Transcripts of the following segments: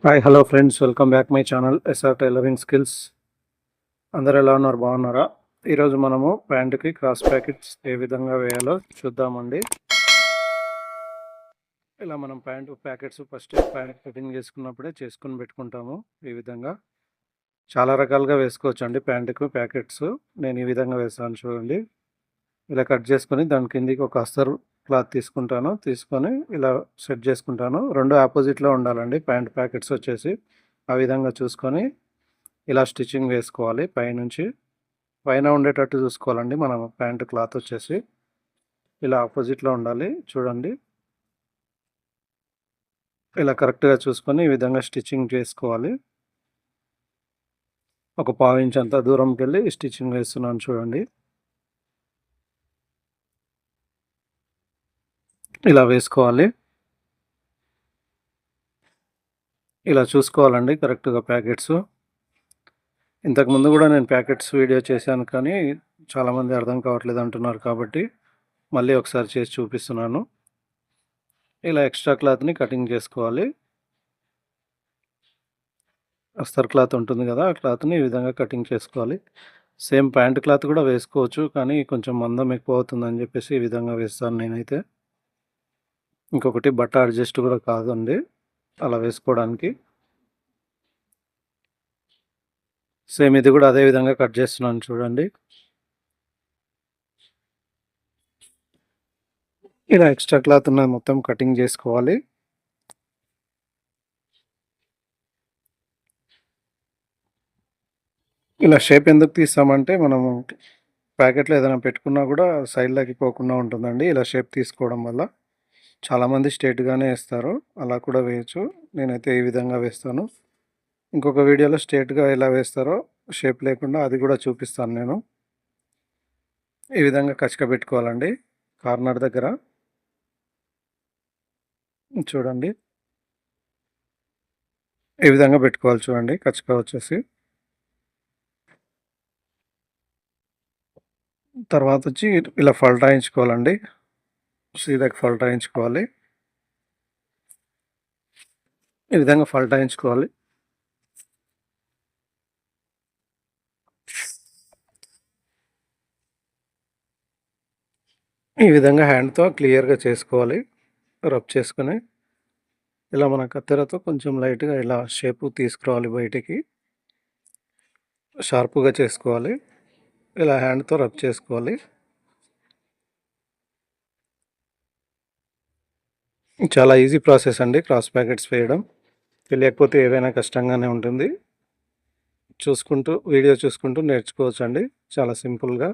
Hi hello friends, welcome back my channel SR tailoring skills. అందరు ఎలా ఉన్నారు? బాగున్నారా? ఈరోజు మనము ప్యాంటుకి క్రాస్ ప్యాకెట్స్ ఏ విధంగా వేయాలో చూద్దామండి. ఇలా మనం pant packets first pant cutting చేసుకున్నప్పుడే చేసుకుని పెట్టుకుంటాము. ఈ విధంగా చాలా రకాలుగా వేసుకోవచ్చు అండి. ప్యాంటుకు ప్యాకెట్స్ నేను ఈ విధంగా వేస్తాను చూడండి. ఇలా కట్ చేసుకొని దాని కిందికి ఒక అస్తర్ క్లాత్ తీసుకొని ఇలా సెట్ చేసుకుంటాను. రెండు ఆపోజిట్లో ఉండాలండి ప్యాంట్ ప్యాకెట్స్ వచ్చేసి. ఆ విధంగా చూసుకొని ఇలా స్టిచ్చింగ్ వేసుకోవాలి. పైన ఉండేటట్టు చూసుకోవాలండి. మనం ప్యాంట్ క్లాత్ వచ్చేసి ఇలా ఆపోజిట్లో ఉండాలి చూడండి. ఇలా కరెక్ట్గా చూసుకొని ఈ విధంగా స్టిచ్చింగ్ చేసుకోవాలి. ఒక పావు ఇంచ్ అంత దూరంకి వెళ్ళి స్టిచ్చింగ్ వేస్తున్నాను చూడండి. ఇలా వేసుకోవాలి. ఇలా చూసుకోవాలండి కరెక్ట్గా ప్యాకెట్స్. ఇంతకుముందు కూడా నేను ప్యాకెట్స్ వీడియో చేశాను, కానీ చాలామంది అర్థం కావట్లేదు అంటున్నారు కాబట్టి మళ్ళీ ఒకసారి చేసి చూపిస్తున్నాను. ఇలా ఎక్స్ట్రా క్లాత్ని కటింగ్ చేసుకోవాలి. అస్తర్ క్లాత్ ఉంటుంది కదా, ఆ క్లాత్ని ఈ విధంగా కటింగ్ చేసుకోవాలి. సేమ్ ప్యాంట్ క్లాత్ కూడా వేసుకోవచ్చు, కానీ కొంచెం మందం ఎక్కువ అవుతుందని చెప్పేసి ఈ విధంగా వేస్తాను నేనైతే. ఇంకొకటి బట్ట అడ్జస్ట్ కూడా కాదండి అలా వేసుకోవడానికి. సేమ్ ఇది కూడా అదే విధంగా కట్ చేస్తున్నాను చూడండి. ఇలా ఎక్స్ట్రా క్లాత్ ఉన్నది మొత్తం కటింగ్ చేసుకోవాలి. ఇలా షేప్ ఎందుకు తీస్తామంటే మనము ప్యాకెట్లో ఏదైనా పెట్టుకున్నా కూడా సైడ్లోకి పోకుండా ఉంటుందండి. ఇలా షేప్ తీసుకోవడం వల్ల చాలామంది స్ట్రేట్గానే వేస్తారు, అలా కూడా వేయచ్చు. నేనైతే ఈ విధంగా వేస్తాను. ఇంకొక వీడియోలో స్ట్రేట్గా ఎలా వేస్తారో షేప్ లేకుండా అది కూడా చూపిస్తాను నేను. ఈ విధంగా కచక పెట్టుకోవాలండి కార్నర్ దగ్గర చూడండి. ఈ విధంగా పెట్టుకోవాలి చూడండి కచక వచ్చేసి. తర్వాత వచ్చి ఇలా ఫల్టాయించుకోవాలండి, సీదాకి ఫల్టాయించుకోవాలి. ఈ విధంగా ఫల్టాయించుకోవాలి. ఈ విధంగా హ్యాండ్తో క్లియర్గా చేసుకోవాలి. రబ్ చేసుకుని ఇలా మన కత్తెరతో కొంచెం లైట్గా ఇలా షేపు తీసుకురావాలి బయటికి. షార్పుగా చేసుకోవాలి. ఇలా హ్యాండ్తో రబ్ చేసుకోవాలి. చాలా ఈజీ ప్రాసెస్ అండి క్రాస్ ప్యాకెట్స్ వేయడం. తెలియకపోతే ఏదైనా కష్టంగానే ఉంటుంది. వీడియో చూసుకుంటూ నేర్చుకోవచ్చు అండి చాలా సింపుల్గా.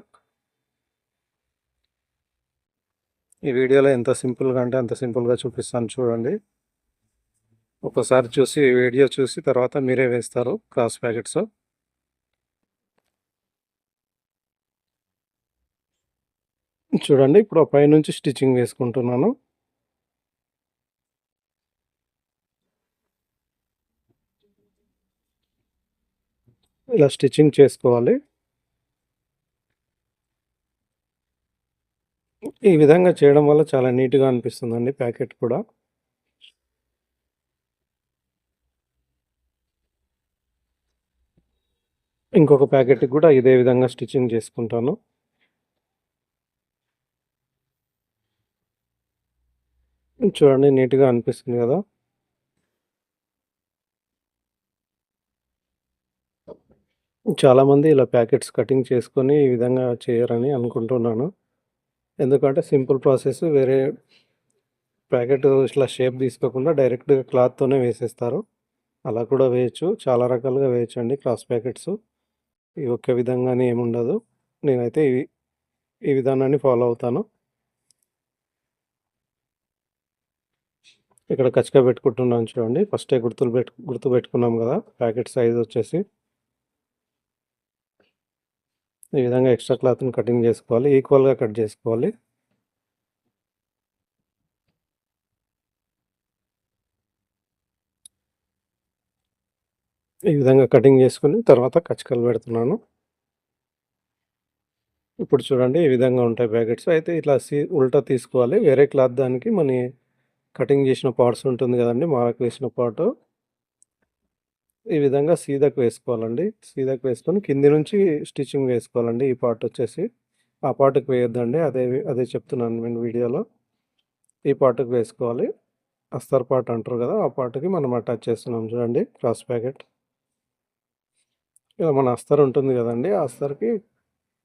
ఈ వీడియోలో ఎంత సింపుల్గా అంటే అంత సింపుల్గా చూపిస్తాను చూడండి. ఒకసారి చూసి వీడియో చూసి తర్వాత మీరే వేస్తారు క్రాస్ ప్యాకెట్స్. చూడండి, ఇప్పుడు పైనుంచి స్టిచ్చింగ్ వేసుకుంటున్నాను. ఇలా స్టిచ్చింగ్ చేసుకోవాలి. ఈ విధంగా చేయడం వల్ల చాలా నీట్గా అనిపిస్తుందండి ప్యాకెట్ కూడా. ఇంకొక ప్యాకెట్కి కూడా ఇదే విధంగా స్టిచ్చింగ్ చేసుకుంటాను. చూడండి, నీట్గా అనిపిస్తుంది కదా. చాలామంది ఇలా ప్యాకెట్స్ కటింగ్ చేసుకొని ఈ విధంగా చేయరని అనుకుంటున్నాను. ఎందుకంటే సింపుల్ ప్రాసెస్, వేరే ప్యాకెట్ ఇట్లా షేప్ తీసుకోకుండా డైరెక్ట్గా క్లాత్తోనే వేసేస్తారు. అలా కూడా వేయచ్చు, చాలా రకాలుగా వేయచ్చు అండి క్రాస్ ప్యాకెట్స్. ఈ ఒక్క విధంగానే ఏముండదు. నేనైతే ఈ విధానాన్ని ఫాలో అవుతాను. ఇక్కడ కచ్చగా పెట్టుకుంటున్నాను చూడండి. ఫస్టే గుర్తు పెట్టుకున్నాం కదా ప్యాకెట్ సైజ్ వచ్చేసి. ఈ విధంగా ఎక్స్ట్రా క్లాత్ని కటింగ్ చేసుకోవాలి, ఈక్వల్గా కట్ చేసుకోవాలి. ఈ విధంగా కటింగ్ చేసుకుని తర్వాత కచ్చకలు పెడుతున్నాను. ఇప్పుడు చూడండి ఈ విధంగా ఉంటాయి ప్యాకెట్స్. అయితే ఇట్లా ఉల్టా తీసుకోవాలి. వేరే క్లాత్ దానికి మన కటింగ్ చేసిన పార్ట్స్ ఉంటుంది కదండి, మార్క్ వేసిన పార్ట్, ఈ విధంగా సీదాకి వేసుకోవాలండి. సీదాకి వేసుకొని కింది నుంచి స్టిచ్చింగ్ వేసుకోవాలండి. ఈ పార్ట్ వచ్చేసి ఆ పార్ట్‌కి వేయొద్దండి. అదే చెప్తున్నాను నేను వీడియోలో. ఈ పార్ట్‌కి వేసుకోవాలి. అస్తర్ పార్ట్ అంటారు కదా! ఆ పార్ట్‌కి మనం అటాచ్ చేస్తున్నాం చూడండి క్రాస్ ప్యాకెట్. ఇలా మన అస్తర్ ఉంటుంది కదండీ! ఆ అస్తర్‌కి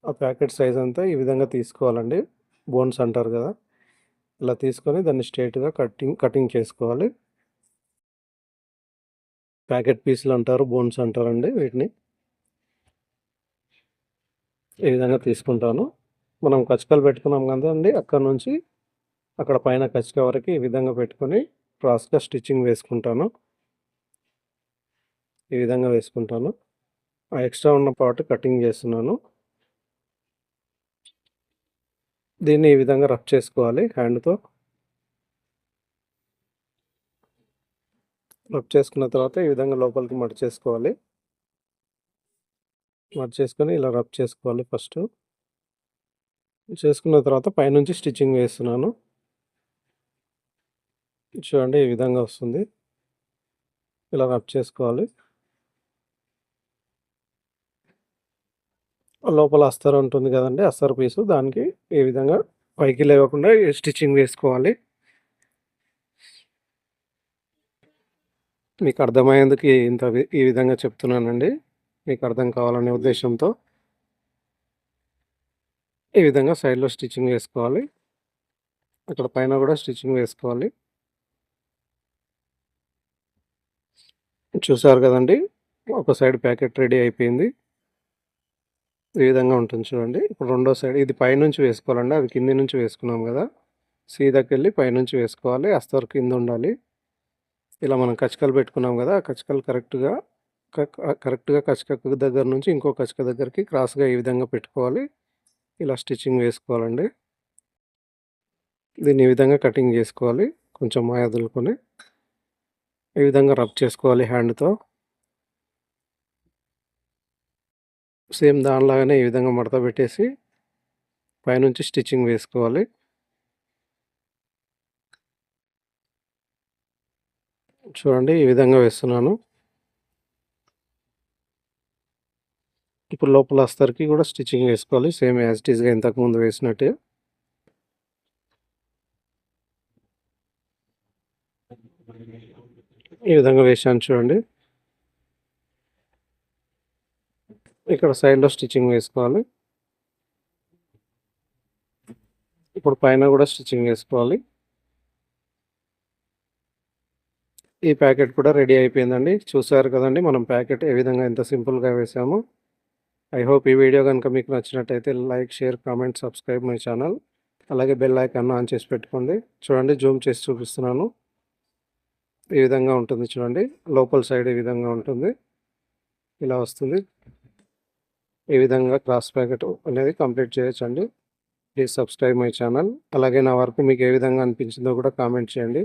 ఆ ప్యాకెట్ సైజ్ అంతా ఈ విధంగా తీసుకోవాలండి. బోన్స్ అంటారు కదా! ఇలా తీసుకొని దాన్ని స్ట్రెయిట్‌గా కటింగ్ చేసుకోవాలి. ప్యాకెట్ పీసులు అంటారు. బోన్స్ అంటారండి వీటిని. ఈ విధంగా తీసుకుంటాను. మనం కచ్చకాలు పెట్టుకున్నాం కదండీ! అక్కడి నుంచి అక్కడ పైన కచ్చక వరకి ఈ విధంగా పెట్టుకొని క్రాస్‌గా స్టిచ్చింగ్ వేసుకుంటాను. ఈ విధంగా వేసుకుంటాను. ఆ ఎక్స్ట్రా ఉన్న పార్ట్ కటింగ్ చేస్తున్నాను. దీన్ని ఈ విధంగా రబ్ చేసుకోవాలి హ్యాండ్‌తో. రబ్ చేసుకున్న తర్వాత ఈ విధంగా లోపలికి మడిచేసుకోవాలి. మడిచేసుకొని ఇలా రబ్ చేసుకోవాలి ఫస్టు. చేసుకున్న తర్వాత పైనుంచి స్టిచ్చింగ్ వేస్తున్నాను. చూడండి ఈ విధంగా వస్తుంది. ఇలా రబ్ చేసుకోవాలి. లోపల అస్తర్ ఉంటుంది కదండీ! అస్తర్ పీసు దానికి ఈ విధంగా పైకి లేవకుండా స్టిచ్చింగ్ వేసుకోవాలి. మీకు అర్థమయ్యేందుకు ఈ విధంగా చెప్తున్నానండి. మీకు అర్థం కావాలనే ఉద్దేశ్యంతో. ఈ విధంగా సైడ్‌లో స్టిచ్చింగ్ వేసుకోవాలి. అక్కడ పైన కూడా స్టిచ్చింగ్ వేసుకోవాలి. చూసారు కదండీ! ఒక సైడ్ ప్యాకెట్ రెడీ అయిపోయింది. ఈ విధంగా ఉంటుంది చూడండి. ఇప్పుడు రెండో సైడ్ ఇది పైనుంచి వేసుకోవాలండి. అది కింది నుంచి వేసుకున్నాం కదా! సీదాకెళ్ళి పైనుంచి వేసుకోవాలి. అస్తర్ కింద ఉండాలి. ఇలా మనం కచ్చకాలు పెట్టుకున్నాం కదా! ఆ కచ్చకాలు కరెక్ట్‌గా కచ్చక దగ్గర నుంచి ఇంకో కచ్చక దగ్గరికి క్రాస్‌గా ఈ విధంగా పెట్టుకోవాలి. ఇలా స్టిచ్చింగ్ వేసుకోవాలండి. దీన్ని ఈ విధంగా కటింగ్ చేసుకోవాలి. కొంచెం మాయ వదులుకొని ఈ విధంగా రబ్ చేసుకోవాలి హ్యాండ్‌తో. సేమ్ దానిలాగానే ఈ విధంగా మడత పెట్టేసి పైనుంచి స్టిచ్చింగ్ వేసుకోవాలి. చూడండి ఈ విధంగా వేస్తున్నాను. ఇప్పుడు లోపల అస్తర్‌కి కూడా స్టిచ్చింగ్ వేసుకోవాలి. సేమ్ యాజ్ ఇట్ ఈస్‌గా ఇంతకుముందు వేసినట్టే. ఈ విధంగా వేశాను చూడండి. ఇక్కడ సైడ్‌లో స్టిచ్చింగ్ వేసుకోవాలి. ఇప్పుడు పైన కూడా స్టిచ్చింగ్ వేసుకోవాలి. ఈ ప్యాకెట్ కూడా రెడీ అయిపోయిందండి. చూసారు కదండీ మనం ప్యాకెట్ ఏ విధంగా ఎంత సింపుల్‌గా వేసామో. ఐ హోప్ ఈ వీడియో గనుక మీకు నచ్చినట్టయితే like, share, comment, subscribe my channel. అలాగే బెల్ ఐకాన్ ఆన్ చేసి పెట్టుకోండి. చూడండి జూమ్ చేసి చూపిస్తున్నాను. ఈ విధంగా ఉంటుంది చూడండి. లోపల సైడ్ ఈ విధంగా ఉంటుంది. ఇలా వస్తుంది. ఈ విధంగా క్రాస్ ప్యాకెట్ అనేది కంప్లీట్ చేయొచ్చండి. Please subscribe my channel. అలాగే నా వర్క్ మీకు ఏ విధంగా అనిపించిందో కూడా కామెంట్ చేయండి.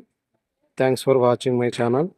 Thanks for watching my channel.